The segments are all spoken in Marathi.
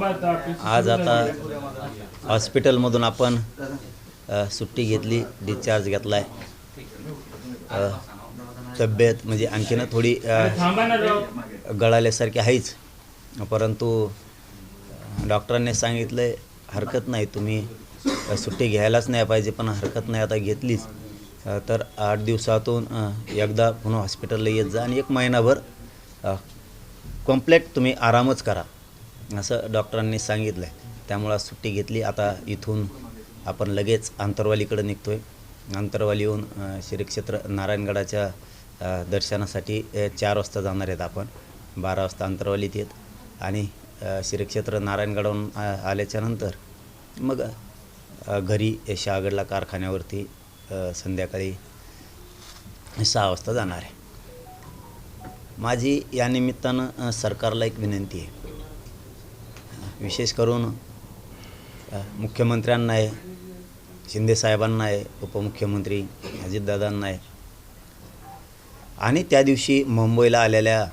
आज आता हॉस्पिटलमधून आपण सुट्टी घेतली, डिस्चार्ज घेतला आहे. तब्येत म्हणजे आणखीन थोडी गळाल्यासारखी आहेच, परंतु डॉक्टरांनी सांगितलं आहे हरकत नाही, तुम्ही सुट्टी घ्यायलाच नाही पाहिजे, पण हरकत नाही आता घेतलीच तर 8 दिवसातून एकदा पुन्हा हॉस्पिटलला येत जा आणि 1 महिनाभर कम्प्लीट तुम्ही आरामच करा असं डॉक्टरांनी सांगितलं आहे. त्यामुळं सुट्टी घेतली. आता इथून आपण लगेच आंतरवालीकडे निघतो आहे. आंतरवालीहून श्री क्षेत्र नारायणगडाच्या दर्शनासाठी 4 वाजता जाणार आहेत. आपण 12 वाजता आंतरवालीत येत आणि श्री क्षेत्र नारायणगडाहून आल्याच्यानंतर मग घरी शहागडला कारखान्यावरती संध्याकाळी 6 वाजता जाणार आहे. माझी या निमित्तानं सरकारला एक विनंती आहे, विशेष करून मुख्यमंत्र्यांना आहे, शिंदेसाहेबांना आहे, उपमुख्यमंत्री अजितदादांना आहे आणि त्या दिवशी मुंबईला आलेल्या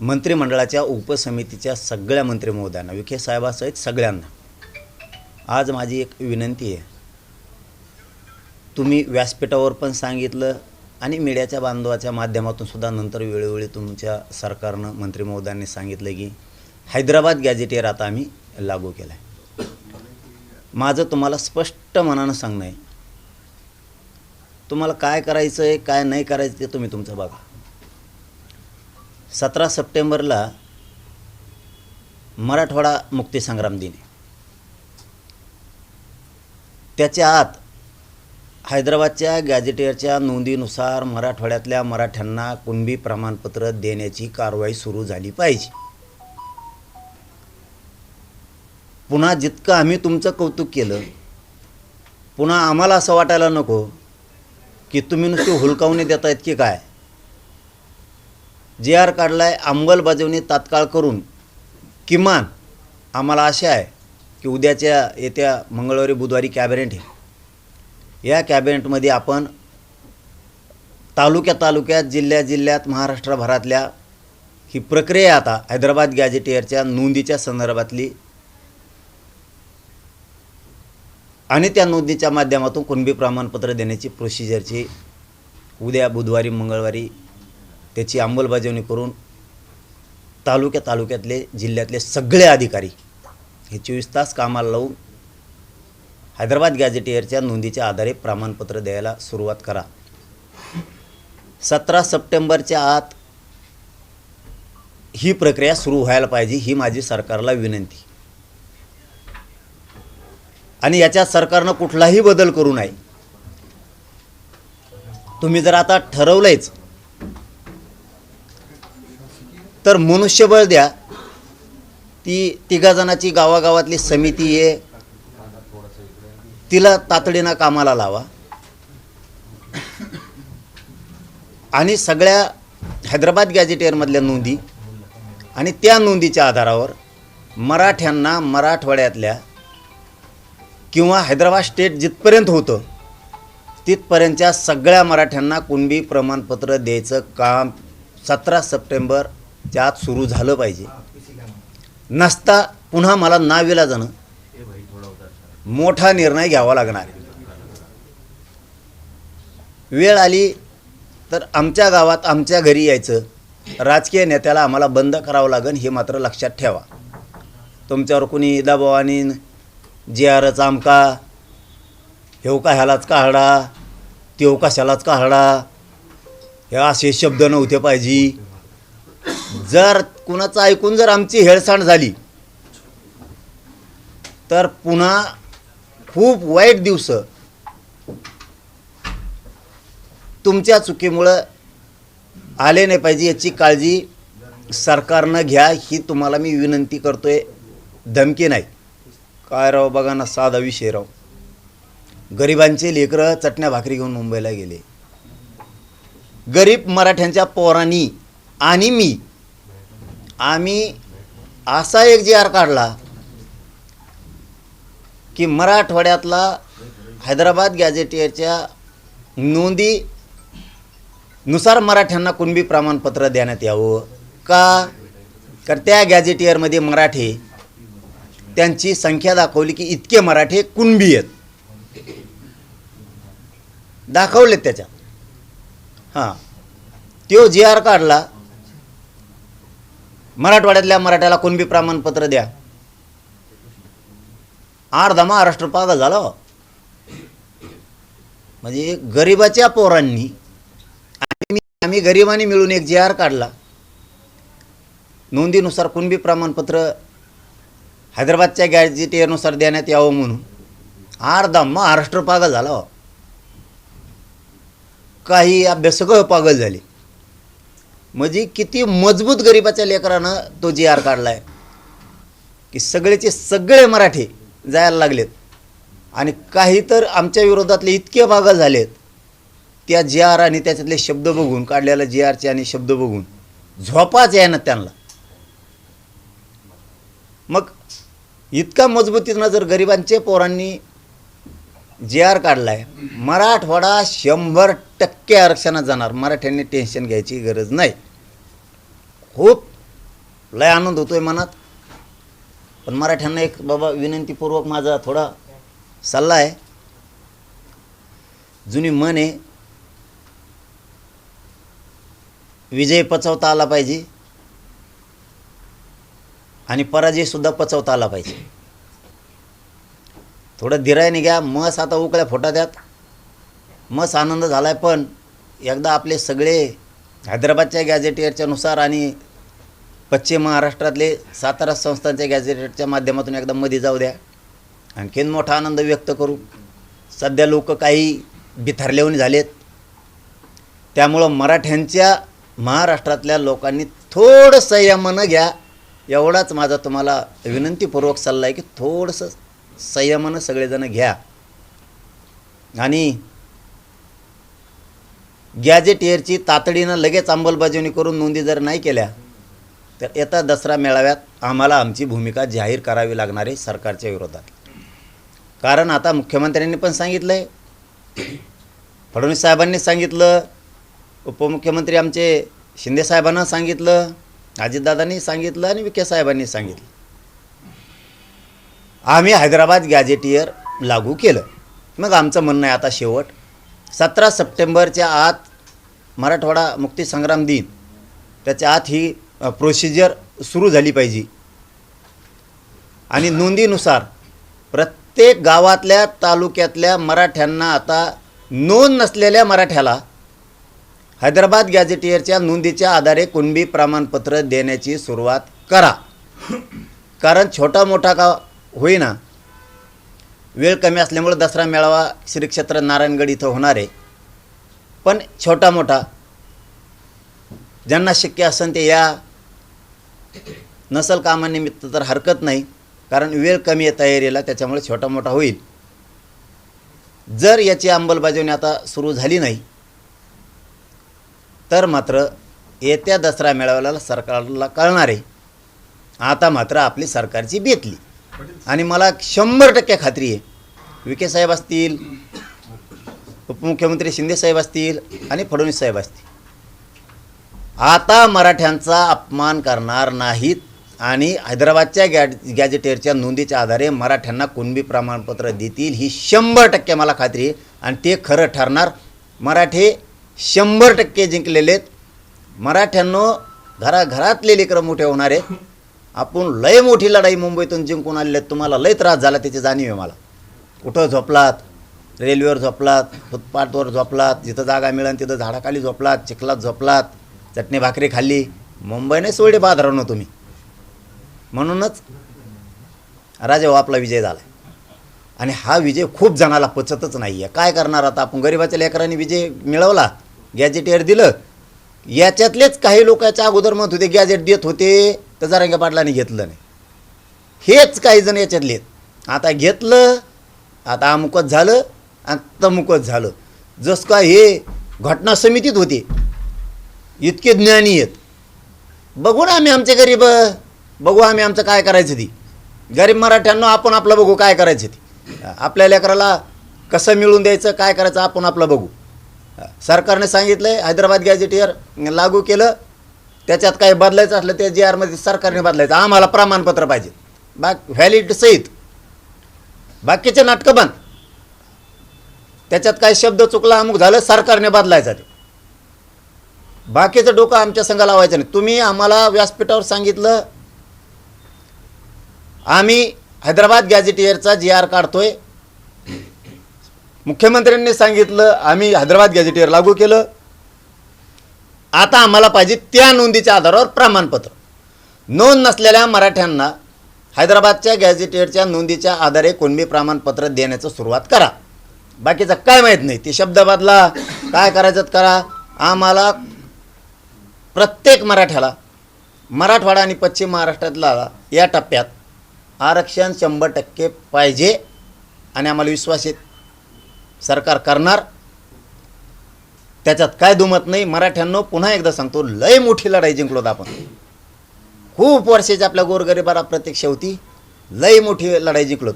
मंत्रिमंडळाच्या उपसमितीच्या सगळ्या मंत्री महोदयांना, विखे साहेबासहित सगळ्यांना आज माझी एक विनंती आहे. तुम्ही व्यासपीठावर पण सांगितलं आणि मीडियाच्या बांधवाच्या माध्यमातून सुद्धा नंतर वेळोवेळी तुमच्या सरकारनं मंत्री महोदयांनी सांगितलं की हैदराबाद गॅजेटियर आता आम्ही लागू केला आहे. माझं तुम्हाला स्पष्ट मनानं सांगणं आहे, तुम्हाला काय करायचं आहे काय नाही करायचं ते तुम्ही तुमचं बघा. 17 सप्टेंबरला मराठवाडा मुक्तीसंग्राम दिन आहे. त्याच्या आत हैदराबादच्या गॅजेटियरच्या नोंदीनुसार मराठवाड्यातल्या मराठ्यांना कुणबी प्रमाणपत्र देण्याची कारवाई सुरू झाली पाहिजे. पुन्हा जितकं आम्ही तुमचं कौतुक केलं, पुन्हा आम्हाला असं वाटायला नको की तुम्ही नुसती हुलकावणी देतायत की काय. JR काढलाय, अंमलबजावणी तात्काळ करून किमान आम्हाला आशा आहे की येत्या मंगळवारी बुधवारी कॅबिनेट आहे. या कॅबिनेटमध्ये आपण तालुक्यात जिल्ह्यात महाराष्ट्रभरातल्या ही प्रक्रिया आता हैदराबाद गॅजेटियरच्या नोंदीच्या संदर्भातली आणि त्या नोंदीच्या माध्यमातून कुणबी प्रमाणपत्र देण्याची प्रोसिजरची उद्या बुधवारी मंगळवारी त्याची अंमलबजावणी करून तालुक्यातले जिल्ह्यातले सगळे अधिकारी हे 24 तास कामाला लावून हैदराबाद गॅजेटियरच्या नोंदीच्या आधारे प्रमाणपत्र द्यायला सुरुवात करा. 17 सप्टेंबरच्या आत ही प्रक्रिया सुरू व्हायला पाहिजे, ही माझी सरकारला विनंती. आणि याच्यात सरकारनं कुठलाही बदल करू नये. तुम्ही जर आता ठरवलंयच तर मनुष्यबळ द्या. ती 3 जणांची गावागावातली समिती आहे, तिला तातडीनं कामाला लावा आणि सगळ्या हैदराबाद गॅजेटियरमधल्या नोंदी आणि त्या नोंदीच्या आधारावर मराठ्यांना मराठवाड्यातल्या किंवा हैदराबाद स्टेट जिथपर्यंत होतं तिथपर्यंतच्या सगळ्या मराठ्यांना कुणबी प्रमाणपत्र द्यायचं काम 17 सप्टेंबरच्या आत सुरू झालं पाहिजे. नसता पुन्हा मला नाविलाजानं मोठा निर्णय घ्यावा लागणार. वेळ आली तर आमच्या गावात आमच्या घरी यायचं, राजकीय नेत्याला आम्हाला बंद करावं लागेल हे मात्र लक्षात ठेवा. तुमच्यावर कोणी दबावाने JRच आमका हेव का ह्यालाच काढा तेव कशालाच काढा हे असे शब्द नव्हते पाहिजे. जर कुणाचं ऐकून जर आमची हेळसांड झाली तर पुन्हा खूप वाईट दिवस तुमच्या चुकीमुळं आले नाही पाहिजे, याची काळजी सरकारनं घ्या, ही तुम्हाला मी विनंती करतोय, धमकी नाही. काय राव बघा ना, साधा विषय राव. गरिबांचे लेकरं चटण्या भाकरी घेऊन मुंबईला गेले. गरीब मराठ्यांच्या पोरांनी आणि आम्ही असा एक JR काढला की मराठवाड्यातला हैदराबाद गॅजेटियरच्या नोंदीनुसार मराठ्यांना कुणबी प्रमाणपत्र देण्यात यावं का. तर त्या गॅजेटियरमध्ये मराठी त्यांची संख्या दाखवली की इतके मराठे कुणबी आहेत, दाखवलेत त्याच्यात. हां, तो जी आर काढला, मराठवाड्यातल्या मराठ्याला कुणबी प्रमाणपत्र द्या. अर्धा महाराष्ट्र पागल झाला. म्हणजे गरिबाच्या पोरांनी आम्ही गरिबांनी मिळून एक जी आर काढला, नोंदीनुसार कुणबी प्रमाणपत्र हैदराबादच्या गॅजेटियरनुसार देण्यात यावं म्हणून. अर्धा महाराष्ट्र पागल झाला. काही अभ्यासक पागल झाले. म्हणजे किती मजबूत गरिबाच्या लेकरानं तो जी आर काढलाय की सगळेचे सगळे मराठे जायला लागलेत. आणि काही तर आमच्या विरोधातले इतके पागल झालेत त्या जी आर आणि त्याच्यातले शब्द बघून, काढलेला जी आरचे आणि शब्द बघून झोपाच यायना त्यांना. मग इतका मजबूतीनं जर गरिबांचे पोरांनी जी आर काढलाय, मराठवाडा 100% आरक्षणात जाणार. मराठ्यांनी टेन्शन घ्यायची गरज नाही. खूप लय आनंद होतोय मनात. पण मराठ्यांना एक बाबा विनंतीपूर्वक माझा थोडा सल्ला आहे. जुनी म्हण आहे, विजय पचवता आला पाहिजे आणि पराजय सुद्धा पचवता आला पाहिजे. थोडं धीराने घ्या. मस आता उकळ्या फोटा द्यात. मस आनंद झालाय. पण एकदा आपले सगळे हैदराबादच्या गॅजेटियरच्या नुसार आणि पश्चिम महाराष्ट्रातले सातारा संस्थांच्या गॅजेटियरच्या माध्यमातून एकदा मध्ये जाऊ द्या. आणखीन मोठा आनंद व्यक्त करू. सध्या लोक काही बिथरलेवून झालेत. त्यामुळं मराठ्यांच्या महाराष्ट्रातल्या लोकांनी थोडं संयमानं घ्या. एवढाच माझा तुम्हाला विनंतीपूर्वक सल्ला आहे की थोडंसं संयमानं सगळेजण घ्या. आणि गॅजेटियरची तातडीनं लगेच अंमलबजावणी करून नोंदी जर नाही केल्या तर येत्या दसरा मेळाव्यात आम्हाला आमची भूमिका जाहीर करावी लागणार आहे सरकारच्या विरोधात. कारण आता मुख्यमंत्र्यांनी पण सांगितलं आहे, फडणवीस साहेबांनी सांगितलं, उपमुख्यमंत्री आमचे शिंदे साहेबांना सांगितलं, अजितदादांनी सांगितलं आणि विखे साहेबांनी सांगितलं. आम्ही हैदराबाद गॅजेटियर लागू केलं. मग आमचं म्हणणं आहे आता शेवट 17 सप्टेंबरच्या आत मराठवाडा मुक्तीसंग्राम दिन, त्याच्या आत ही प्रोसिजर सुरू झाली पाहिजे. आणि नोंदीनुसार प्रत्येक गावातल्या तालुक्यातल्या मराठ्यांना, आता नोंद नसलेल्या मराठ्याला हैदराबाद गॅजेटियरच्या नोंदीच्या आधारे कुणबी प्रमाणपत्र देण्याची सुरुवात करा. कारण छोटा मोठा का होईना, वेळ कमी असल्यामुळे दसरा मेळावा श्री क्षेत्र नारायणगड इथं होणार आहे. पण छोटा मोठा ज्यांना शक्य असेल ते या. नसल कामानिमित्त तर हरकत नाही, कारण वेळ कमी आहे तयारीला, त्याच्यामुळे छोटा मोठा होईल. जर याची अंमलबजावणी आता सुरू झाली नाही तर मात्र येत्या दसरा मेळाव्याला सरकारला कळणार आहे. आता मात्र आपली सरकारची बेतली. आणि मला 100% खात्री आहे, विखे साहेब असतील, उपमुख्यमंत्री शिंदे साहेब असतील आणि फडणवीस साहेब असतील, आता मराठ्यांचा अपमान करणार नाहीत. आणि हैदराबादच्या गॅजेटियरच्या नोंदीच्या आधारे मराठ्यांना कुणबी प्रमाणपत्र देतील, ही 100% मला खात्री आहे. आणि ते खरं ठरणार. मराठे 100% जिंकलेलेत. मराठ्यांनो, घराघरातले लेकरं मोठे होणार आहेत. आपण लय मोठी लढाई मुंबईतून जिंकून आलेले आहेत. तुम्हाला लय त्रास झाला त्याची जाणीव आहे मला. कुठं झोपलात, रेल्वेवर झोपलात, फुटपाथवर झोपलात, जिथं जागा मिळेल तिथं झाडाखाली झोपलात, चिखलात झोपलात, चटणी भाकरी खाल्ली. मुंबईने सोडे बाजारानं तुम्ही. म्हणूनच राजा आपला विजय झाला. आणि हा विजय खूप जणाला पचतच नाही आहे. काय करणार आता आपण? गरिबाच्या लेकरांनी विजय मिळवला, गॅजेटियर दिलं. याच्यातलेच काही लोकांच्या अगोदर म्हणत होते गॅजेट देत होते तर जरांगे पाटलांनी घेतलं नाही. हेच काही जण याच्यातले आहेत. आता घेतलं, आता अमुकच झालं आणि तमुकच झालं. जसं का हे घटना समितीत होते, इतके ज्ञानी आहेत. बघू ना आम्ही आमचे गरीब, बघू आम्ही आमचं काय करायचं ती. गरीब मराठ्यांना आपण आपलं बघू काय करायचं ती. आपल्या लेकराला कसं मिळून द्यायचं, काय करायचं आपण आपलं बघू. सरकारने सांगितलं आहे हैदराबाद गॅजेटियर लागू केलं, त्याच्यात काही बदलायचं असलं ते जी आरमध्ये सरकारने बदलायचं. आम्हाला प्रमाणपत्र पाहिजे. व्हॅलिड सहित. बाकीचे नाटकं बंद. त्याच्यात काही शब्द चुकला अमुक झालं सरकारने बदलायचा ते. बाकीचं डोकं आमच्या संघ लावायचं नाही. तुम्ही आम्हाला व्यासपीठावर सांगितलं आम्ही हैदराबाद गॅझेटियरचा GR काढतोय. मुख्यमंत्र्यांनी सांगितलं आम्ही हैदराबाद गॅझेटियर लागू केलं. आता आम्हाला पाहिजे त्या नोंदीच्या आधारावर प्रमाणपत्र. नोंद नसलेल्या मराठ्यांना हैदराबादच्या गॅझेटियरच्या नोंदीच्या आधारे कुणबी प्रमाणपत्र देण्याचं सुरुवात करा. बाकीचं काय माहीत नाही. ती शब्द बदला, काय करायचं करा. आम्हाला प्रत्येक मराठ्याला मराठवाडा आणि पश्चिम महाराष्ट्रातला या टप्प्यात आरक्षण 100% पाहिजे आणि आम्हाला विश्वास आहे सरकार करणार. त्याच्यात काय दुमत नाही. मराठ्यांनो पुन्हा एकदा सांगतो, लय मोठी लढाई जिंकलोत आपण. खूप वर्षाची आपल्या गोरगरिबाला प्रतीक्षा होती. लय मोठी लढाई जिंकलोत.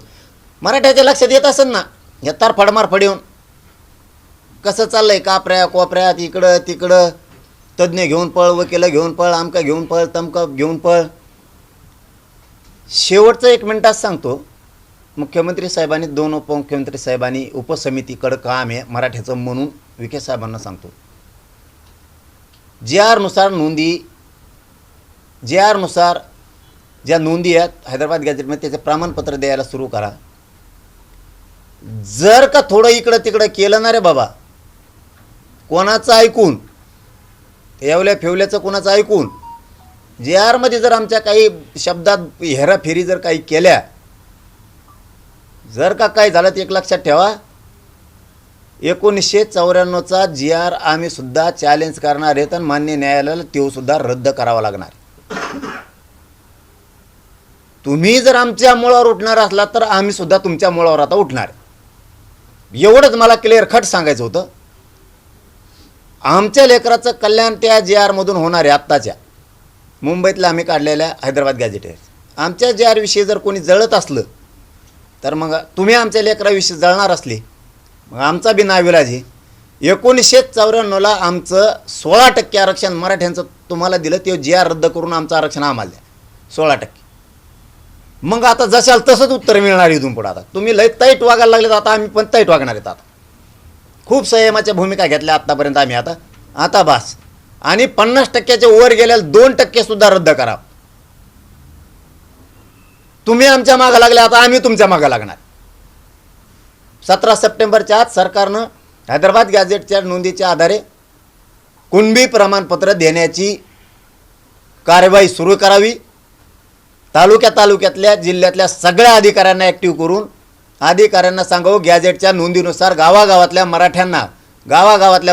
मराठ्याच्या लक्षात येत असेल ना या तारफाडमारफड येऊन कसं चाललंय कापऱ्या कोपऱ्यात इकडं तिकडं. तज्ज्ञ घेऊन पळ, वकील घेऊन पळ, आमका घेऊन पळ, तमका घेऊन पळ. शेवटचं 1 मिनिटात सांगतो, मुख्यमंत्री साहेबांनी 2 उपमुख्यमंत्री साहेबांनी उपसमितीकडं काम आहे मराठ्याचं म्हणून विखे साहेबांना सांगतो. GR नुसार ज्या नोंदी आहेत हैदराबाद गॅझेटमध्ये त्याचे प्रमाणपत्र द्यायला सुरू करा. जर का थोडं इकडं तिकडं केलं ना रे बाबा, कोणाचं ऐकून एवल्या फेवल्याचं कोणाचं ऐकून GR मध्ये जर आमच्या काही शब्दात हेराफेरी जर काही केल्या, जर का काय झालं ते एक लक्षात ठेवा, 1994चा GR आम्ही सुद्धा चॅलेंज करणार आहेत आणि मान्य न्यायालयाला तो सुद्धा रद्द करावा लागणार. तुम्ही जर आमच्या मुळावर उठणार असला तर आम्ही सुद्धा तुमच्या मुळावर आता उठणार. एवढंच मला क्लिअर कट सांगायचं होतं. आमच्या लेकराचं कल्याण त्या GR मधून होणार आहे. आत्ताच्या मुंबईतल्या आम्ही काढलेल्या हैदराबाद गॅझेटियर आमच्या GR विषयी जर कोणी जळत असलं तर मग तुम्ही आमच्या लेकराविषयी जळणार असले मग आमचा बी नाविलाज आहे. 1994ला आमचं 16% आरक्षण मराठ्यांचं तुम्हाला दिलं, ते GR रद्द करून आमचं आरक्षण आम्हाला द्या 16%. मग आता जशाल तसंच उत्तर मिळणार इथून पुढं. आता तुम्ही लय ताईट वागायला लागलेत, आता आम्ही पण ताईट वागणार आहेत. आता खूप संयमाच्या भूमिका घेतल्या आत्तापर्यंत आम्ही. आता बास. आणि 50%च्या वर गेल्याला 2% सुद्धा रद्द करा. तुम्ही आमच्या मागं लागले, आता आम्ही तुमच्या मागं लागणार. 17 सप्टेंबरच्या आत सरकारनं हैदराबाद गॅझेटच्या नोंदीच्या आधारे कुणबी प्रमाणपत्र देण्याची कार्यवाही सुरू करावी. तालुक्यातल्या जिल्ह्यातल्या सगळ्या अधिकाऱ्यांना ॲक्टिव्ह करून अधिकाऱ्यांना सांगावं गॅझेटच्या नोंदीनुसार गावागावातल्या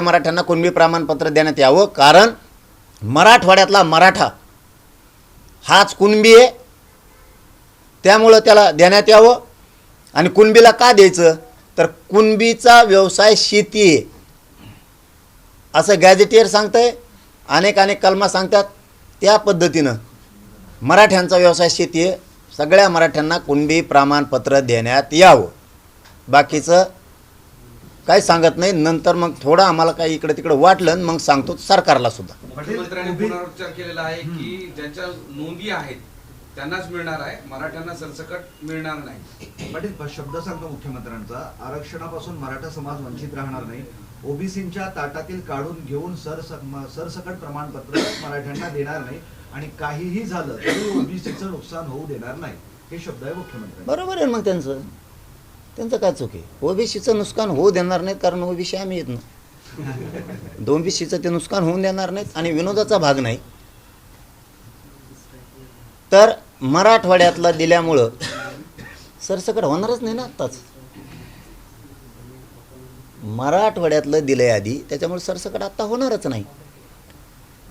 मराठ्यांना कुणबी प्रमाणपत्र देण्यात यावं. कारण मराठवाड्यातला मराठा हाच कुणबी आहे, त्यामुळं त्याला देण्यात यावं. आणि कुणबीला का द्यायचं तर कुणबीचा व्यवसाय शेती आहे असं गॅझेटियर सांगतंय. अनेक कलमा सांगतात. त्या पद्धतीनं मराठ्यांचा व्यवसाय शेती आहे. सगळ्या मराठ्यांना कुणबी प्रमाणपत्र देण्यात यावं. बाकीचं काही सांगत नाही. नंतर मग थोडं आम्हाला काही इकडे तिकडे वाटलं मग सांगतो सरकारला सुद्धा. मुख्यमंत्र्यांनी पुनरुच्चार केलेला आहे की ज्यांच्या नोंदी आहेत त्यांनाच मिळणार आहे, मराठ्यांना सरसकट मिळणार नाही. पाटील शब्द सांगतो मुख्यमंत्र्यांचा, आरक्षणापासून मराठा समाज वंचित राहणार नाही. ओबीसींच्या ताटातील काढून घेऊन सरसकट प्रमाणपत्र मराठ्यांना देणार नाही आणि काहीही झालं तरी ओबीसीचं नुकसान होऊ देणार नाही. हे शब्द आहे मुख्यमंत्री. बरोबर आहे. मग त्यांचं काय चूक आहे? ओबीसीचं नुकसान होऊ देणार नाहीत कारण ओबीसी आम्ही येत ना. ओबीसीचं ते नुकसान होऊन देणार नाहीत आणि विनोदाचा भाग नाही. तर मराठवाड्यातला दिल्यामुळं सरसकट होणारच नाही ना. आत्ताच मराठवाड्यातलं दिलंय आधी, त्याच्यामुळे सरसकट आत्ता होणारच नाही.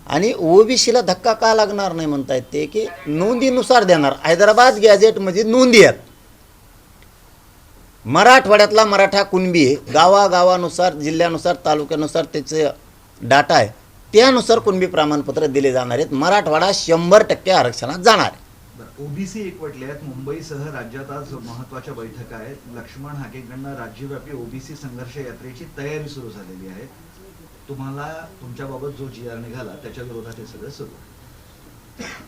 आणि ओबीसीला धक्का का लागणार नाही म्हणतायत ते की नोंदीनुसार देणार. हैदराबाद गॅझेटमध्ये नोंदी आहेत. मराठवाड्यातला मराठा कुणबी आहे, गावागावानुसार जिल्ह्यानुसार तालुक्यानुसार त्याचे डाटा आहे, त्यानुसार कुणबी प्रमाणपत्र दिले जाणार आहेत. मराठवाडा 100% आरक्षणात जाणार आहे. ओबीसी एकवटले आहेत. मुंबईसह राज्यात आज महत्त्वाच्या बैठका आहेत. लक्ष्मण हाकेकडनं राज्यव्यापी ओबीसी संघर्ष यात्रेची तयारी सुरू झालेली आहे. तुम्हाला तुमच्याबाबत जो GR निघाला त्याच्या विरोधात हे सगळं सुरू.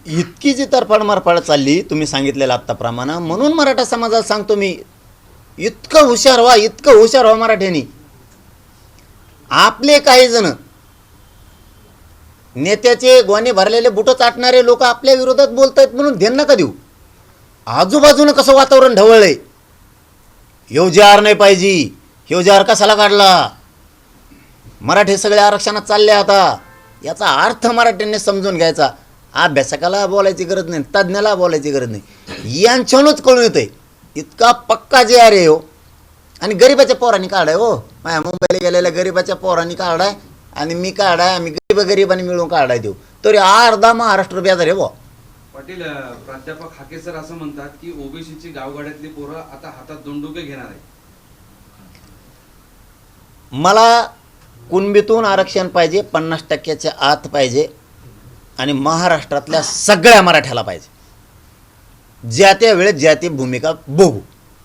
इतकी जी तरफाड चालली तुम्ही सांगितलेलं आत्ताप्रमाणे, म्हणून मराठा समाजाला सांगतो मी, इतकं हुशार व्हा मराठ्यांनी. आपले काही जण नेत्याचे गोणे भरलेले बुटं चाटणारे लोक आपल्या विरोधात बोलत आहेत म्हणून ध्यान नका देऊ. आजूबाजूनं कसं वातावरण ढवळलंय. ह्यो जार नाही पाहिजे, ह्यो जार कशाला काढला, मराठी सगळे आरक्षणात चालले आता. याचा अर्थ मराठ्यांनी समजून घ्यायचा. अभ्यासकाला बोलायची गरज नाही, तज्ज्ञाला बोलायची गरज नाही, यांच्यानंच कळून येतंय. इतका पक्का जे आहे हो. आणि गरिबाच्या पोरांनी काढाय हो, माझ्या मुंबईला गेलेल्या गरिबाच्या पोरांनी काढाय आणि मी काढाय, आम्ही गरिबांनी मिळून काढाय देऊ, तरी अर्धा महाराष्ट्र बेजार आहे बुवा. पाटील, प्राध्यापक हाके सर असं म्हणतात की ओबीसीची गावगाड्यातली पोरं आता हातात दोंडुके घेणार आहे. मला कुणबीतून आरक्षण पाहिजे, 50% आत पाहिजे आणि महाराष्ट्रातल्या सगळ्या मराठ्याला पाहिजे. ज्या त्या वेळेत ज्या ती भूमिका बघू.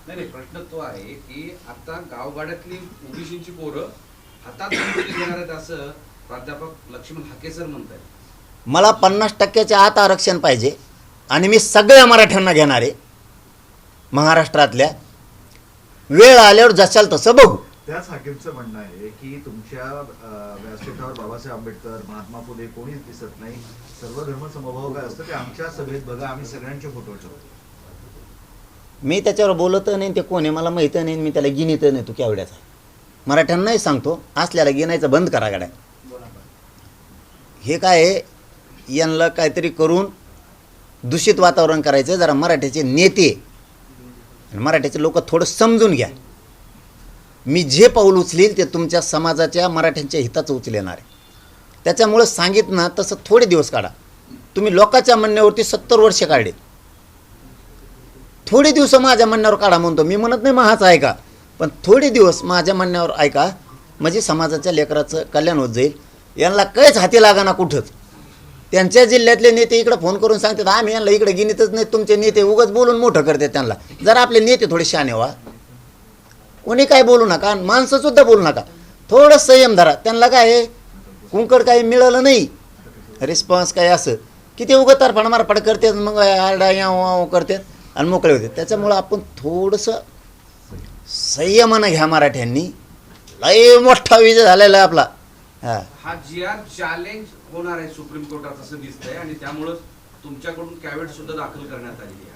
नाही, प्रश्न तो आहे की आता गावगाड्यातली ओबीसीची पोरं हातात दोंडुके घेणार आहेत असं प्राध्यापक लक्ष्मण हाके सर म्हणतात. मला 50% आत आरक्षण पाहिजे आणि मी सगळ्या मराठ्यांना घेणार आहे महाराष्ट्रातल्या. वेळ आल्यावर जशाल तसं बघू. त्याच हाकीमचं म्हणणं आहे की तुमच्या व्यासपीठावर बाबासाहेब आंबेडकर, महात्मा फुले कोणीच दिसत नाही, सर्व धर्म समभाव काय असतं ते आमच्या सभेत बघा, आम्ही सगळ्यांचे फोटो ठेवतो. मी त्याच्यावर बोलत नाही, ते कोण आहे मला माहीत नाही, मी त्याला गिनीत नाही. तू केवढ्याचा मराठ्यांनाही सांगतो, असल्याला गिनायचं बंद करा गाड्या. हे काय आहे, यांना काहीतरी करून दूषित वातावरण करायचं. जरा मराठ्याचे नेते आणि मराठ्याचे लोक थोडं समजून घ्या. मी जे पाऊल उचलील ते तुमच्या समाजाच्या मराठ्यांच्या हिताचं उचलणार आहे. त्याच्यामुळं सांगितलं ना तसं थोडे दिवस काढा. तुम्ही लोकांच्या म्हणण्यावरती 70 वर्ष काढले, थोडे दिवस माझ्या म्हणण्यावर काढा म्हणतो मी. म्हणत नाही महाच ऐका, पण थोडे दिवस माझ्या म्हणण्यावर ऐका, म्हणजे समाजाच्या लेकराचं कल्याण होत जाईल. यांना काहीच हाती लागा ना कुठंच. त्यांच्या जिल्ह्यातले नेते इकडे फोन करून सांगतात आम्ही यांना इकडे गिनीतच नाही, तुमचे नेते उगाच बोलून मोठं करतात त्यांना. जरा आपले नेते थोडे शहाणे व्हा. कोणी काय बोलू नका, माणसंसुद्धा बोलू नका, थोडं संयम धरा. त्यांना काय कुंकड काही मिळालं नाही, रिस्पॉन्स काय असं की ते उगं तरफाड मारफाड करतात, मग आरडा याव करतात आणि मोकळे होते. त्याच्यामुळं आपण थोडंसं संयमानं घ्या. मराठ्यांनी लय मोठा विजय झालेला आहे आपला. हा जीआर चॅलेंज होणार आहे सुप्रीम कोर्टात असं दिसतंय आणि त्यामुळं तुमच्याकडून कॅवेट सुद्धा दाखल करण्यात आलेली आहे.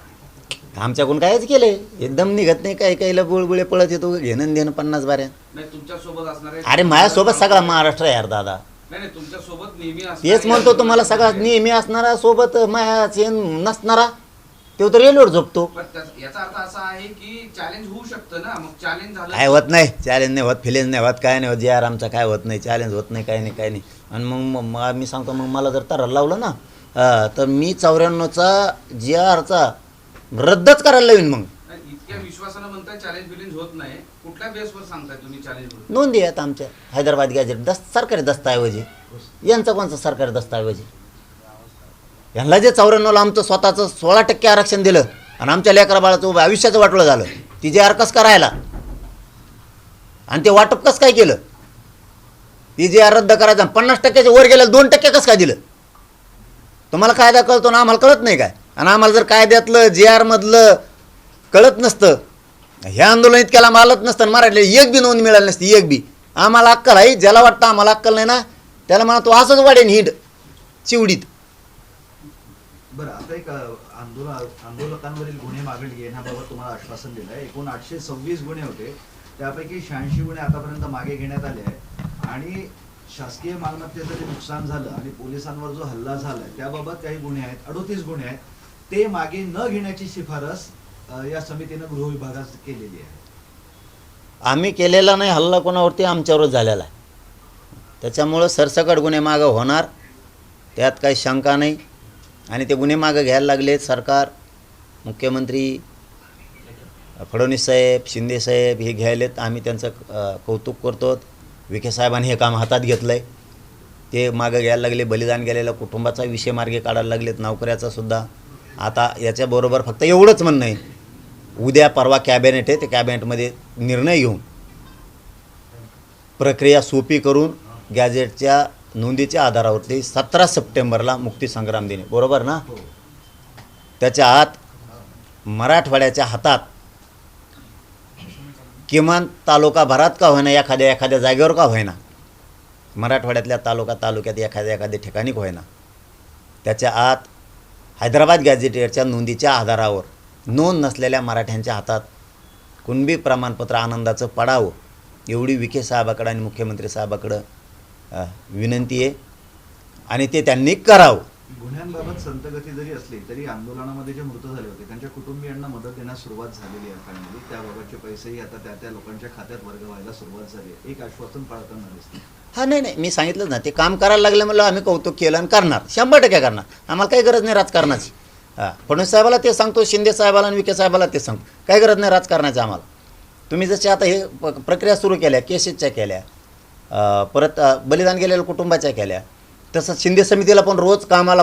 आमच्याकडून कायच केले, एकदम निघत नाही. काही काहीला बुळबुळे पळत येतो, घेणं देणं 50 बाऱ्या. नाही, तुमच्या सोबत असणार आहे. अरे माझ्यासोबत सगळा महाराष्ट्र आहे यार दादा. नाही, तुमच्या सोबत नेहमी असणार. तेच म्हणतो तुम्हाला, सगळा नेहमी असणारा सोबत माया नसणारा तो तर रेल्वेवर झोपतो. पण याचा अर्थ असा आहे की चॅलेंज होऊ शकतं ना. मग चॅलेंज झालं काय होत नाही, चॅलेंज नाही होत, फिलेंज नाही होत, काय नाही होत. जे आर आमचा काय होत नाही, चॅलेंज होत नाही, काय नाही काय नाही. आणि मग मी सांगतो, मग मला जर तर लावलं ना तर मी 94चा जे आरचा रद्दच करायला लावीन. मग इतक्या विश्वासानं म्हणताय चॅलेंज बिलेंज होत नाही, कुठल्या बेसवर सांगताय तुम्ही चॅलेंज होत? नोंदी आहेत आमच्या हैदराबाद गॅजेट, सरकारी दस्तऐवजी. यांचा कोणचा सरकारी दस्तऐवजी? यांना जे 94ला आमचं स्वतःचं 16% आरक्षण दिलं आणि आमच्या लेकरा बाळाचं आयुष्याचं वाटलं झालं, ती जे आर कसं करायला आणि ते वाटप कसं काय केलं? ती जे आर रद्द करायचं 50%च्या वर गेलं, 2% कसं काय दिलं? तुम्हाला कायदा कळतो ना, आम्हाला कळत नाही काय? आणि आम्हाला जर कायद्यातलं जे आर मधलं कळत नसतं, हे आंदोलन इतक्याला मालत नसतं, मराठीला एक बी नोंद मिळाली नसती, एक बी. आम्हाला अक्कल आहे, ज्याला वाटतं आम्हाला अक्कल नाही ना त्याला म्हणा तो असंच वाढेन हिंड चिवडीत. बरं, आता एक आंदोलकांवरील गुन्हे मागे घेण्याबाबत तुम्हाला आश्वासन दिलं आहे. एकूण 826 गुन्हे होते, त्यापैकी 86 गुन्हे आतापर्यंत मागे घेण्यात आले आहेत. आणि शासकीय मालमत्तेचं जे नुकसान झालं आणि पोलिसांवर जो हल्ला झालाय त्याबाबत काही गुन्हे आहेत, 38 गुन्हे आहेत, ते मागे न घेण्याची शिफारस या समितीनं गृह विभागास केलेली आहे. आम्ही केलेला नाही हल्ला कोणावरती, आमच्यावरच झालेला आहे. त्याच्यामुळं सरसकट गुन्हे मागं होणार, त्यात काही शंका नाही. आणि ते गुन्हे मागं घ्यायला लागलेत सरकार, मुख्यमंत्री फडणवीस साहेब, शिंदे साहेब हे घ्यायलेत. आम्ही त्यांचं कौतुक करतो. विखे साहेबांनी हे काम हातात घेतलं आहे, ते मागं घ्यायला लागले. बलिदान गेलेल्या कुटुंबाचा विषय मार्गे काढायला लागलेत, नोकऱ्याचा सुद्धा. आता याच्याबरोबर फक्त एवढंच म्हणणं आहे, उद्या परवा कॅबिनेट आहे, ते कॅबिनेटमध्ये निर्णय घेऊन प्रक्रिया सोपी करून गॅजेटच्या नोंदीच्या आधारावरती 17 सप्टेंबरला मुक्तीसंग्राम दिन आहे. बरोबर ना? हो. त्याच्या आत मराठवाड्याच्या हातात किमान तालुका भरात का होईना, एखाद्या जागेवर का होईना, मराठवाड्यातल्या तालुक्यात एखाद्या ठिकाणी का होईना, त्याच्या आत हैदराबाद गॅझेटियरच्या नोंदीच्या आधारावर नोंद नसलेल्या मराठ्यांच्या हातात कुणबी प्रमाणपत्र आनंदाचं पडावं एवढी विखे साहेबाकडं आणि मुख्यमंत्री साहेबाकडं विनंती आहे आणि ते त्यांनी करावं. गुन्ह्यांबाबत संतगती जरी असली तरी आंदोलनामध्ये जे मृत झाले होते त्यांच्या कुटुंबियांना मदत देण्यास सुरुवात झालेली आहे. फायनली त्याबाबतचे पैसेही आता त्या लोकांच्या खात्यात वर्ग व्हायला सुरुवात झाली आहे. एक आश्वासन पाळताना दिसते. हा नाही मी सांगितलं ना, ते काम करायला लागलं म्हणलं आम्ही कौतुक केलं आणि करणार, 100% करणार. आम्हाला काही गरज नाही राजकारणाची. फडणवीस साहेबाला ते सांगतो, शिंदे साहेबाला आणि विखे साहेबाला ते सांगतो, काही गरज नाही राजकारणाची आम्हाला. तुम्ही जसे आता हे प्रक्रिया सुरू केल्या, केसेसच्या केल्या, परत बलिदान गेलेल्या कुटुंबाच्या केल्या, तसंच शिंदे समितीला पण रोज कामाला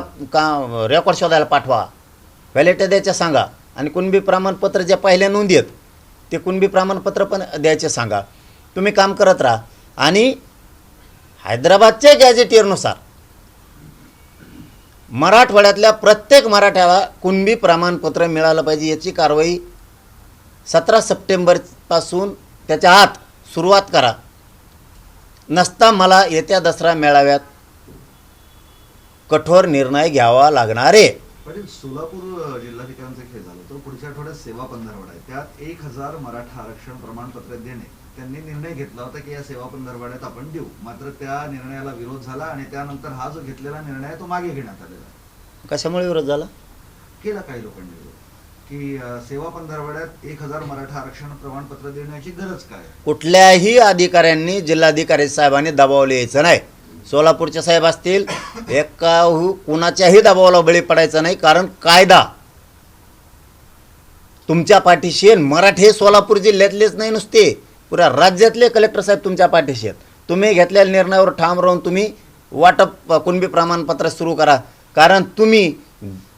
रेकॉर्ड शोधायला पाठवा, व्हॅलिडिटी द्यायच्या सांगा आणि कुणबी प्रमाणपत्र जे पहिल्या नोंदी आहेत ते कुणबी प्रमाणपत्र पण द्यायचे सांगा. तुम्ही काम करत राहा आणि हैदराबादच्या गॅझेटियरनुसार मराठवाड्यातल्या प्रत्येक मराठ्याला कुणबी प्रमाणपत्र मिळालं पाहिजे याची कारवाई 17 सप्टेंबरपासून त्याच्या आत सुरुवात करा. नसता मला येत्या दसरा मेळाव्यात कठोर निर्णय घ्यावा लागणार आहे. पाटील, सोलापूर जिल्हाधिकाऱ्यांचा खेळ झाला तो पुढच्या आठवड्यात सेवा पंधरवडा आहे. त्यात 1000 मराठा आरक्षण प्रमाणपत्र देणे त्यांनी निर्णय घेतला होता की या सेवा पंधरवड्यात आपण देऊ. मात्र त्या निर्णयाला विरोध झाला आणि त्यानंतर हा जो घेतलेला निर्णय आहे तो मागे घेण्यात आलेला आहे. कशामुळे विरोध झाला? केला काही लोकांनी विरोध की सेवा पंधरवड्यात 1000 मराठा आरक्षण प्रमाणपत्र देण्याची गरज काय? कुठल्याही अधिकाऱ्यांनी, जिल्हाधिकारी साहेबांनी दबावले यायचं नाही. सोलापूरचे साहेब असतील, कुणाच्याही दबावाला बळी पडायचं नाही. कारण कायदा तुमच्या पाठीशी आहे. मराठी सोलापूर जिल्ह्यातलेच नाही, नुसते पुऱ्या राज्यातले कलेक्टर साहेब तुमच्या पाठीशी आहेत. तुम्ही घेतलेल्या निर्णयावर ठाम राहून तुम्ही वाटप कुणबी प्रमाणपत्र सुरू करा. कारण तुम्ही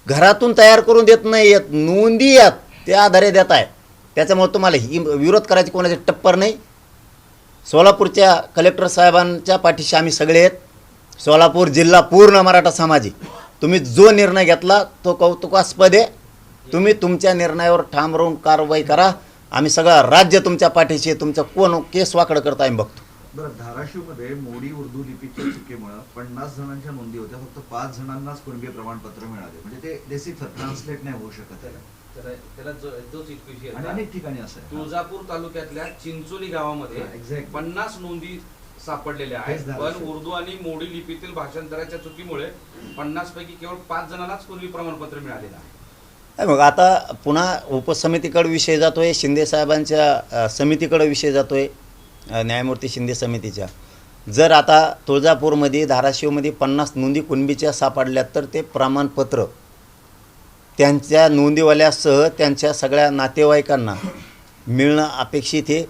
घरातून तयार करून देत नाही आहेत, नोंदी आहेत त्या आधारे देत आहे. त्याच्यामुळे तुम्हाला ही विरोध करायची कोणाची टप्पर नाही. सोलापूरच्या कलेक्टर साहेबांच्या पाठीशी आम्ही सगळे आहेत. सोलापूर जिल्हा पूर्ण मराठा समाजी. तुम्ही जो निर्णय घेतला तो कौतुकास्पद आहे. तुम्ही तुमच्या निर्णयावर ठाम राहून कारवाई करा. आम्ही सगळं राज्य तुमच्या पाठीशी आहे. तुमचं कोण केस वाकडं करता आम्ही बघतो. बरं, धाराशिवमध्ये मोडी उर्दू लिपीच्या चुकीमुळे 50 जणांच्या नोंदी होत्या, फक्त 5 जणांनाच कुणबी प्रमाणपत्र मिळाले. म्हणजे ते बेसिक ट्रान्सलेट नाही होऊ शकत त्याला. त्याला तोच एक विषय आणि आहे. अनेक ठिकाणी असं आहे. तुळजापूर तालुक्यातल्या चिंचोली गावामध्ये Exactly. 50 नोंदी सापडलेल्या आहेत. तेच पण उर्दू आणि मोडी लिपीतील भाषांतराच्या चुकीमुळे 50 पैकी केवळ 5 जणांनाच पूर्वी प्रमाणपत्र मिळालेलं आहे. मग आता पुन्हा उपसमितीकडे विषय जातोय, शिंदे साहेबांच्या समितीकडे विषय जातोय, न्यायमूर्ती शिंदे समितीच्या. जर आता तुळजापूरमध्ये, धाराशिवमध्ये 50 नोंदी कुणबीच्या सापडल्यात तर ते प्रमाणपत्र त्यांच्या नोंदीवाल्यासह त्यांच्या सगळ्या नातेवाईकांना मिळणं अपेक्षित आहे.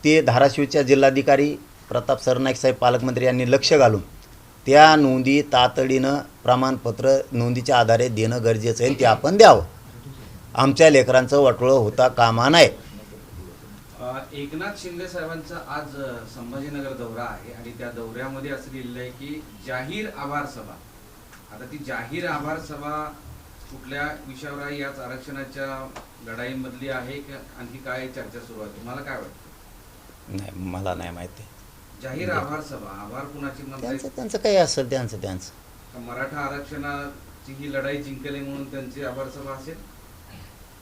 ते धाराशिवच्या जिल्हाधिकारी प्रताप सरनाईक साहेब पालकमंत्री यांनी लक्ष घालून त्या नोंदी तातडीनं प्रमाणपत्र नोंदीच्या आधारे देणं गरजेचं आहे. ते आपण द्यावं. आमच्या लेकरांचं वाटोळं होता कामा नये. एकनाथ शिंदे साहेबांचा आज संभाजीनगर दौरा आहे आणि त्या दौऱ्यामध्ये असं लिहिलं आहे की जाहीर आभार सभा. आता ती जाहीर आभार सभा कुठल्या विषयावर आहे? याच आरक्षणाच्या लढाईमधली आहे का आणखी काय चर्चा सुरू आहे? तुम्हाला काय वाटतं? नाही, मला नाही माहिती. जाहीर आभार सभा, आभार कुणाची म्हणजे त्यांचं काही असेल त्यांचं. मराठा आरक्षणाची ही लढाई जिंकली म्हणून त्यांची आभार सभा असेल?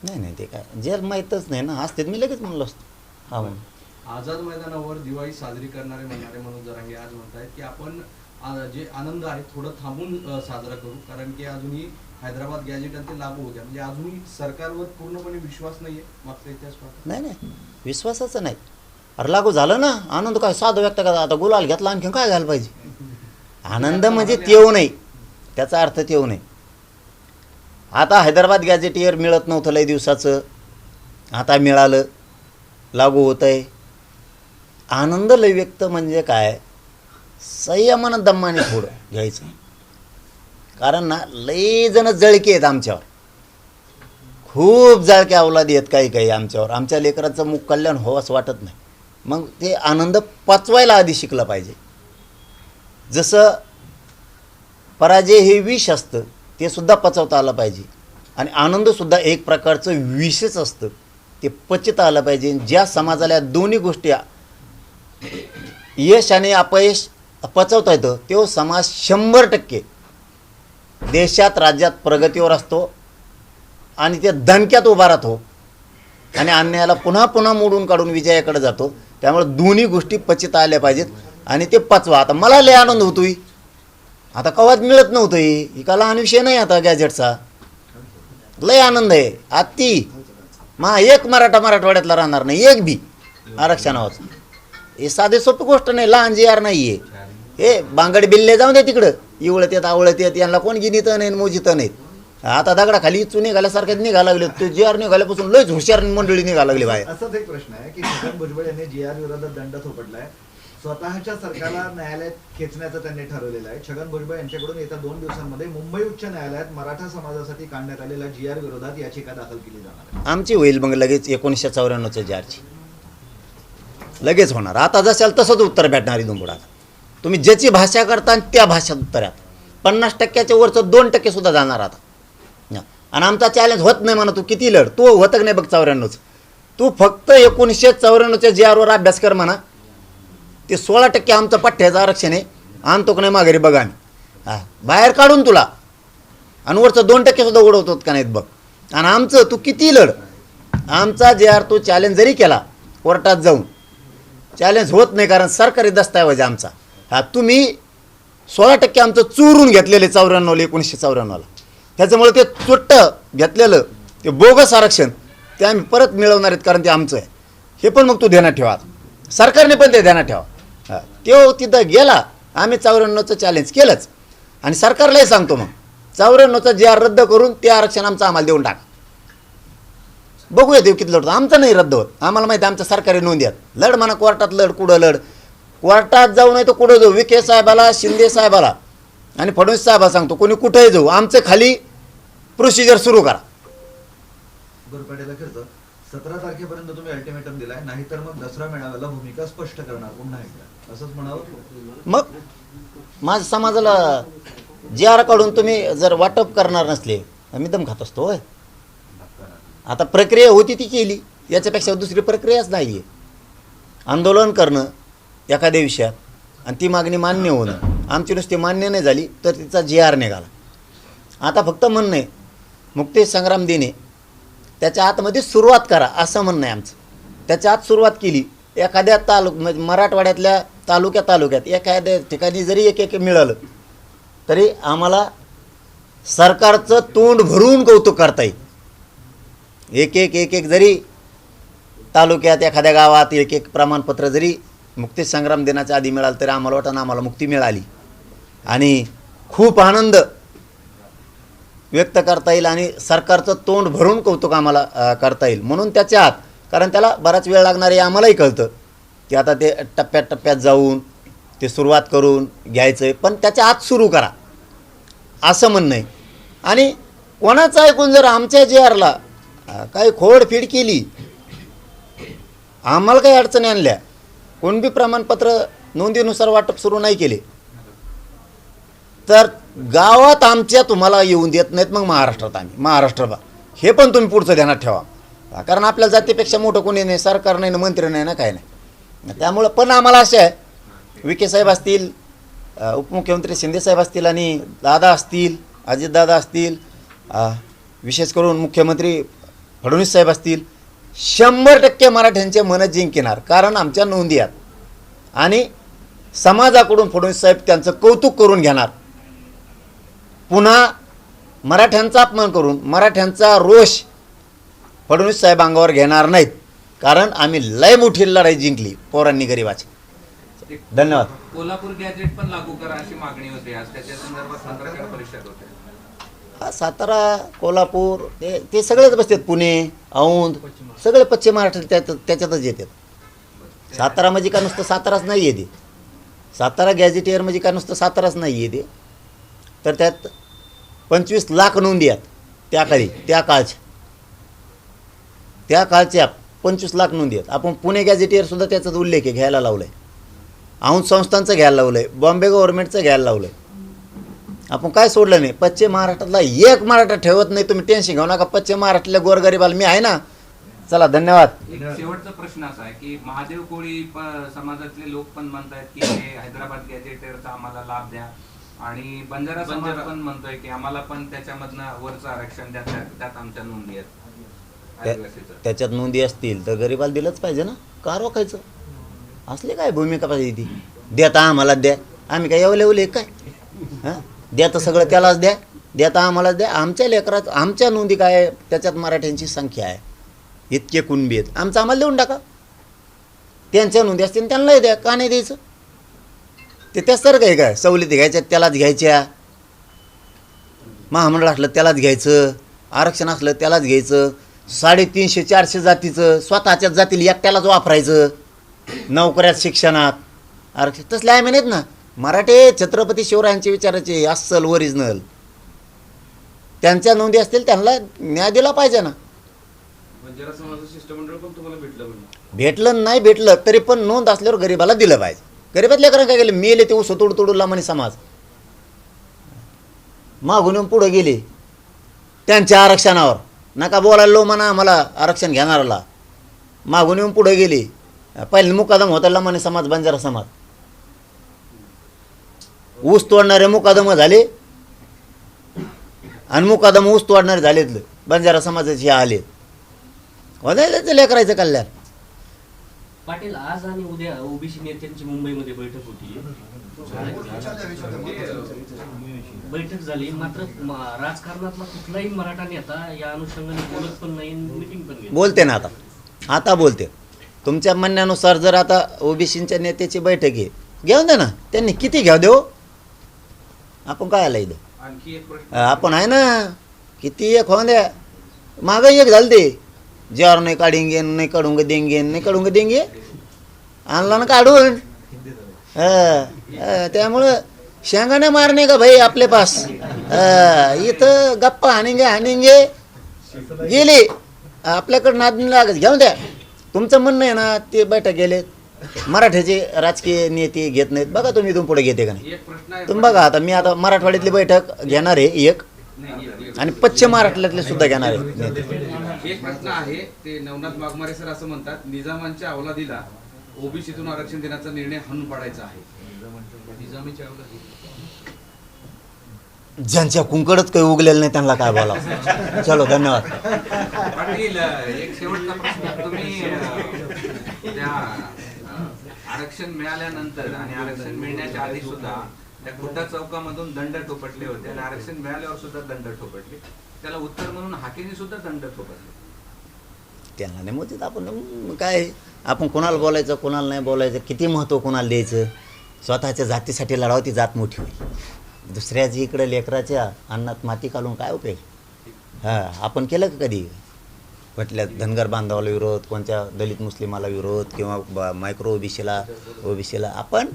नाही ते काय जे माहीतच नाही ना. असते मी लगेच म्हणलो असतो हा म्हणून. आझाद मैदानावर दिवाळी साजरी करणारे म्हणणारे म्हणून जरांगे आज म्हणतायत की आपण जे आनंद आहे थोडं थांबून साजरा करू, कारण की अजूनही हैदराबाद गॅजेट ते लागू होत्या. म्हणजे अजूनही सरकारवर पूर्णपणे विश्वास नाहीये. मागचा इतिहास पाहता नाही विश्वासाचं नाही. अरे लागू झालं ना, आनंद काय साधं व्यक्त करा. आता गुलाल घेतला, आणखी काय घ्यायला पाहिजे? आनंद म्हणजे तेव नाही, त्याचा अर्थ तेव नाही. आता हैदराबाद गॅजेटियर मिळत नव्हतं लय दिवसाचं, आता मिळालं, लागू होतं आहे. आनंद लय व्यक्त म्हणजे काय? संयमानं दम्माने थोडं घ्यायचं. कारण ना लय जण जळके आहेत आमच्यावर, खूप जळके अवलादी आहेत काही आमच्यावर. आमच्या लेकराचं मुख कल्याण हो असं वाटत नाही. मग ते आनंद पचवायला आधी शिकलं पाहिजे. जसं पराजय हे विष असतं ते सुद्धा पचवता आलं पाहिजे आणि आनंदसुद्धा एक प्रकारचं विषच असतं ते पचता आलं पाहिजे. ज्या समाजाला दोन्ही गोष्टी यश आणि अपयश पचवता येतं तो समाज 100% देशात राज्यात प्रगतीवर असतो आणि ते दणक्यात उभा राहतो आणि अन्यायाला पुन्हा पुन्हा मोडून काढून विजयाकडे जातो. त्यामुळे दोन्ही गोष्टी पचता आल्या पाहिजेत आणि ते पचवा. आता मला लय आनंद होतोय, आता कवाच मिळत नव्हतं ही का लहान विषय नाही आता गॅजेटचा, लय आनंद आहे. अति एक मराठवाड्यातला राहणार नाही एक बी आरक्षणावर. हे साधे सोपी गोष्ट नाही, लहान जी आर नाही आहे. हे बांगड बिल्ले जाऊन दे तिकडं, इवळत येत आवळत येत, यांना कोण गिनीत नाही मोजित नाहीत. आता दगडाखाली इचू निघाल्यासारख्याच निघा लागले. ते जी आर निघाल्यापासून लयच हुशार मंडळी निघा लागली बाहेर. असाच एक प्रश्न आहे की छगन भुजबळ यांनी जी आर विरोधात दंड थोपटलाय, स्वतःच्या सरकारला न्यायालयात खेचण्याचं त्यांनी ठरवलेलं आहे. छगन भुजबळ यांच्याकडून येत्या 2 दिवसांमध्ये मुंबई उच्च न्यायालयात मराठा समाजासाठी काढण्यात आलेल्या जी आर विरोधात याचिका दाखल केली जाणार आहे. आमची होईल मग लगेच 1994च्या जी आरची लगेच होणार. आता जशाल तसंच उत्तर भेटणार इथून पुढे. तुम्ही ज्याची भाषा करता आणि त्या भाषेत उत्तर आहे. 50%च्या वरचं 2% सुद्धा जाणार आता. आणि आमचा चॅलेंज होत नाही म्हणा, तू किती लढ, तू होतं नाही बघ 94चं. तू फक्त 1994च्या जी आरवर अभ्यास कर म्हणा, ते 16% आमचं पठ्ठ्याचं आरक्षण आहे, आणतो का नाही माघारी बघा आम्ही बाहेर काढून तुला. आणि वरचं 2% सुद्धा उडवतो का नाहीत बघ. आणि आमचं तू किती लढ, आमचा जे आर तू चॅलेंज जरी केला कोर्टात जाऊन, चॅलेंज होत नाही कारण सरकारी दस्तऐवज आमचा. तुम्ही 16% आमचं चोरून घेतलेले 94ला 1994ला, त्याच्यामुळे ते चुट्ट घेतलेलं ते बोगस आरक्षण ते आम्ही परत मिळवणार आहेत कारण ते आमचं आहे. हे पण मग तू ध्यानात ठेवा, सरकारने पण ते ध्यानात ठेवा. तो तिथं गेला, आम्ही 94चं चॅलेंज केलंच आणि सरकारलाही सांगतो मग 94चं जे आर रद्द करून ते आरक्षण आमचं आम्हाला देऊन टाका. बघूया देऊ किती लढतो. आमचं नाही रद्द होत, आम्हाला माहिती आहे आमच्या सरकारी नोंदी आहेत. लढ म्हणा कोर्टात लढ, कुठं लढ, कोर्टात जाऊ नाही तर कुठं जाऊ, विखे साहेबाला, शिंदे साहेबाला आणि फडणवीस साहेबाला सांगतो कोणी कुठेही जाऊ, आमचं खाली प्रोसिजर सुरू करा. गोरपाटेला खर्च 17 तारखेपर्यंत तुम्ही अल्टिमेटम दिलाय, नाहीतर मग दसरा मेळाव्याला भूमिका स्पष्ट करणार पुन्हा एकदा, असंच म्हणावं. मग माझ्या समाजाला जी आर काढून तुम्ही जर वाटप करणार नसले मी दम खात असतो. होय, आता प्रक्रिया होती ती केली, याच्यापेक्षा दुसरी प्रक्रियाच नाही आहे. आंदोलन करणं एखाद्या विषयात आणि ती मागणी मान्य होणं, आमची नुसती मान्य नाही झाली तर तिचा जी आर निघाला. आता फक्त म्हणणं आहे मुक्ती संग्राम दिने त्याच्या आतमध्ये सुरुवात करा असं म्हणणं आहे आमचं. त्याच्या आत सुरुवात केली, एखाद्या म्हणजे मराठवाड्यातल्या तालुक्यात एखाद्या ठिकाणी जरी एक मिळालं तरी आम्हाला सरकारचं तोंड भरून कौतुक करता येईल. एक जरी तालुक्यात एखाद्या गावात एक प्रमाणपत्र जरी मुक्ती संग्राम दिनाच्या आधी मिळालं तरी आम्हाला वाटतं आम्हाला मुक्ती मिळाली आणि खूप आनंद व्यक्त करता येईल आणि सरकारचं तोंड भरून कौतुक आम्हाला करता येईल. म्हणून त्याच्या आत, कारण त्याला बराच वेळ लागणार आहे आम्हालाही कळतं की आता ते टप्प्यात जाऊन ते सुरुवात करून घ्यायचं आहे, पण त्याच्या आत सुरू करा असं म्हणणं आहे. आणि कोणाचं ऐकून जर आमच्या जे आरला काही खोडफीड केली, आम्हाला काही अडचणी आणल्या, कोण बी प्रमाणपत्र नोंदीनुसार वाटप सुरू नाही केले तर गावात आमच्या तुम्हाला येऊन देत नाहीत. मग महाराष्ट्रात आम्ही महाराष्ट्रभर हे पण तुम्ही पुढचं ध्यानात ठेवा, कारण आपल्या जातीपेक्षा मोठं कोणी नाही, सरकार नाही ना, मंत्री नाही ना, काय नाही. त्यामुळं पण आम्हाला असे आहे, विखे साहेब असतील, उपमुख्यमंत्री शिंदे साहेब असतील आणि दादा असतील, अजितदादा असतील, विशेष करून मुख्यमंत्री फडणवीस साहेब असतील, 100% मराठ्यांचे मन जिंकणार. कारण आमच्या नोंदी आहेत आणि समाजाकडून फडणवीस साहेब त्यांचं कौतुक करून घेणार. पुन्हा मराठ्यांचा अपमान करून मराठ्यांचा रोष फडणवीस साहेब अंगावर घेणार नाहीत, कारण आम्ही लय मोठी लढाई जिंकली पोरांनी गरिबाची. धन्यवाद. कोल्हापूर गॅजेट पण लागू करा अशी मागणी होती आज, त्याच्या संदर्भात पत्रकार परिषद होते. सातारा, कोल्हापूर ते सगळेच बसतात, पुणे, औंध सगळे पश्चिम महाराष्ट्र त्याच्यातच येतात. सातारा म्हणजे का नुसतं साताराच नाही येते, सातारा गॅझेटियर म्हणजे का नुसतं साताराच नाही येते, तर त्यात 25 लाख नोंदी आहेत त्याकाळी, त्या काळच्या 25 लाख नोंदी आहेत. आपण पुणे गॅझेटियर सुद्धा त्याचाच उल्लेख आहे, घ्यायला लावला आहे. औंध संस्थांचं घ्यायला लावलं आहे, बॉम्बे गव्हर्नमेंटचं घ्यायला लावलं आहे. आपण काय सोडलं नाही. पश्चिम महाराष्ट्रातला एक मराठा ठेवत नाही. तुम्ही टेन्शन घेऊ नका. पश्चिम महाराष्ट्रातल्या गोरगरीबाला मी आहे ना. चला धन्यवाद. एक शेवटचा प्रश्न असा आहे की महादेव कोळी समाजातले लोक पण म्हणतायत की हे हैदराबाद गॅजेटेरचा आम्हाला लाभ द्या आणि बंजारा समाज पण म्हणतोय की आम्हाला पण त्याच्यामधनं वरचं आरक्षण द्या, त्यात आमच्या नोंदी आहेत आदिवासीचं. त्याच्यात नोंदी असतील तर गरीबाला दिलंच पाहिजे ना. का रोखायचं? असले काय भूमिका पाहिजे ती? देता आम्हाला द्या. आम्ही काय एवले काय? हां, द्या तर सगळं त्यालाच द्या. देता आम्हालाच द्या. आमच्या लेकरात आमच्या नोंदी काय आहे? त्याच्यात मराठ्यांची संख्या आहे, इतके कुणबी आहेत. आमचं आम्हाला देऊन टाका. त्यांच्या नोंदी असतील त्यांनाही द्या. का नाही द्यायचं? ते त्यासारखं आहे काय? सवलती घ्यायच्या त्यालाच घ्यायच्या. महामंडळ असलं त्यालाच घ्यायचं. आरक्षण असलं त्यालाच घ्यायचं. 350-400 जातीचं स्वतःच्याच जातीला एकट्यालाच वापरायचं. नोकऱ्यात, शिक्षणात आरक्षण तसले आम्ही नाहीत ना. मराठे छत्रपती शिवरायांचे विचाराचे अस्सल ओरिजिनल. त्यांच्या नोंदी असतील त्यांना न्याय दिला पाहिजे ना. बंजारा समाजाचं शिष्टमंडळ पण तुम्हाला भेटलं म्हणजे भेटलं नाही भेटलं तरी पण नोंद असल्यावर गरीबाला दिलं पाहिजे. गरीबात लेकरं काय गेले? मेले ते ऊस तोडूला म्हणे समाज. मागून येऊन पुढं गेले त्यांच्या आरक्षणावर. नका बोलायला लो म्हणा आम्हाला आरक्षण घेणाराला. मागून येऊन पुढं गेले. पहिले मुकादम होताला म्हणे समाज, बंजारा समाज. ऊस तोडणारे मुकादम झाले आणि मुकादम ऊस तोडणारे झालेत बंजारा समाजाचे आले. होतं लेकरायचं कल्याण. पाटील, आज आणि उद्या ओबीसी नेत्यांची मुंबईमध्ये बैठक होती. बैठक झाली, मात्र राजकारणातला कुठलाही मराठा नेता या अनुषंगाने बोलत पण नाही, मीटिंग पण घेत बोलते ना आता बोलते. तुमच्या म्हणण्यानुसार जर आता ओबीसीच्या नेत्याची बैठक आहे, घेऊन द्या ना. त्यांनी किती घ्या देऊ, आपण काय आला इथं? आणखी एक प्रश्न आपण आहे ना. किती एक होऊन द्या. मागं एक झालं ते ज्यावर नाही काढेंगे, नाही काढूंगे देंगे, नाही काढूंगे देंगे. आणला ना काढून. त्यामुळं शेंगाने मारणे का भाई आपले पास. इथं गप्पा हाणेंगे गेले. आपल्याकडं नादनी लागत. घेऊन द्या. तुमचं म्हणणं आहे ना ते बैठक गेले. मराठ्याचे राजकीय नेते घेत नाहीत. बघा तुम्ही इथून पुढे घेते का नाही एक प्रश्न आहे. तुम्ही बघा. आता मी आता मराठवाड्यातली बैठक घेणार आहे एक, नाही, आणि पश्चिम महाराष्ट्रातले सुद्धा घेणार आहे नेते. एक प्रश्न आहे. ते नवनाथ वाघमारे सर असं म्हणतात, निजामांच्या अवलादीला ओबीसीतून आरक्षण देण्याचा निर्णय हाणून पाडायचा आहे. निजामीच्या अवलादी. ज्यांच्या कुंकडच काही उगलेलं नाही त्यांना काय बोलावं. चलो धन्यवाद. पाटील, एक शेवटचा प्रश्न. तुम्ही त्या आरक्षण मिळाल्यानंतर आणि आरक्षण मिळण्याच्या आधी सुद्धा त्या खुद्दा चौकामधून दंड ठोपटले होते आणि आरक्षण मिळाल्यावर सुद्धा दंड ठोपटले. त्याला उत्तर म्हणून हाकेने सुद्धा दंड ठोपटले. त्यांना नाही मोतीत आपण काय, आपण कोणाला बोलायचं कोणाला नाही बोलायचं, किती महत्त्व कोणाला द्यायचं. स्वतःच्या जातीसाठी लढावं, ती जात मोठी होईल. दुसऱ्याची इकडे लेकराच्या अन्नात माती घालून काय उपयोग? हां, आपण केलं का कधी? म्हटल्या धनगर बांधवाला विरोध, कोणत्या दलित मुस्लिमाला विरोध, किंवा मायक्रो ओबीसीला आपण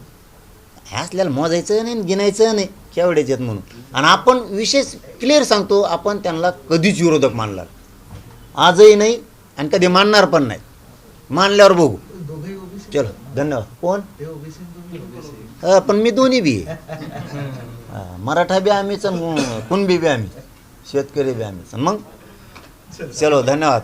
ह्या असल्याला मोजायचं नाही, गिनायचं नाही केवढेच आहेत म्हणून. आणि आपण विशेष क्लिअर सांगतो, आपण त्यांना कधीच विरोधक मानणार आजही नाही आणि कधी मानणार पण नाही. मानल्यावर बघू. चलो धन्यवाद. कोण? पण मी दोन्ही बी आहे. मराठा बी आम्हीच, कुणबी बी आम्ही, शेतकरी बी आम्हीच. मग चलो धन्यवाद.